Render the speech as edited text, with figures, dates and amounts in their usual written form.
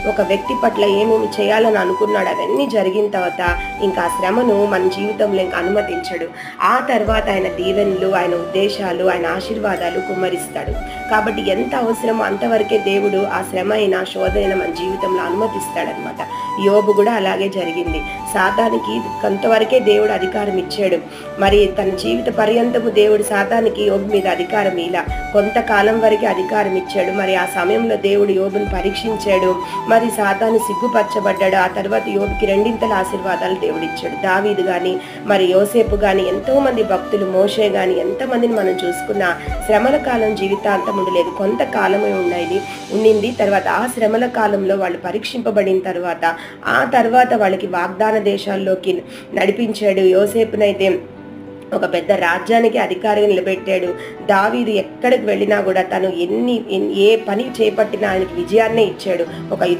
ఒక వ్యక్తి పట్ల ఏమేమి చేయాలని అనుకున్నాడు అవన్నీ జరిగిన తర్వాత ఇంకా ఆ శ్రమను మన జీవితంలో ఇంకా అనుమతించడు. ఆ తర్వాత ఆయన దీవెనలు, ఆయన ఉద్దేశాలు, ఆయన ఆశీర్వాదాలు కుమ్మరిస్తాడు. కాబట్టి ఎంత అవసరమో అంతవరకే దేవుడు ఆ శ్రమ అయినా శోధన మన జీవితంలో అనుమతిస్తాడనమాట. యోబు కూడా అలాగే జరిగింది. సాతానికి కొంతవరకే దేవుడు అధికారం ఇచ్చాడు. మరి తన జీవిత పర్యంతము దేవుడు సాతానికి యోబు మీద అధికారం ఇలా కొంతకాలం వరకే అధికారం ఇచ్చాడు. మరి ఆ సమయంలో దేవుడు యోబుని పరీక్షించాడు. మరి సాతాను సిగ్గుపరచబడ్డాడు. ఆ తర్వాత యోబుకి రెండింతల ఆశీర్వాదాలు దేవుడు ఇచ్చాడు. దావీదు కానీ, మరి యోసేపు కానీ, ఎంతో మంది భక్తులు, మోషే కానీ, ఎంతమందిని మనం చూసుకున్న శ్రమల కాలం జీవితాంతం ఉండలేదు, కొంతకాలమే ఉండింది. తర్వాత ఆ శ్రమల కాలంలో వాళ్ళు పరీక్షింపబడిన తర్వాత వాళ్ళకి వాగ్దాన దేశాల్లోకి నడిపించాడు. యోసేపునైతే ఒక పెద్ద రాజ్యానికి అధికారిగా నిలబెట్టాడు. దావీదు ఎక్కడికి వెళ్ళినా కూడా తను ఏ పని చేపట్టినా ఆయనకి విజయాన్నే ఇచ్చాడు. ఒక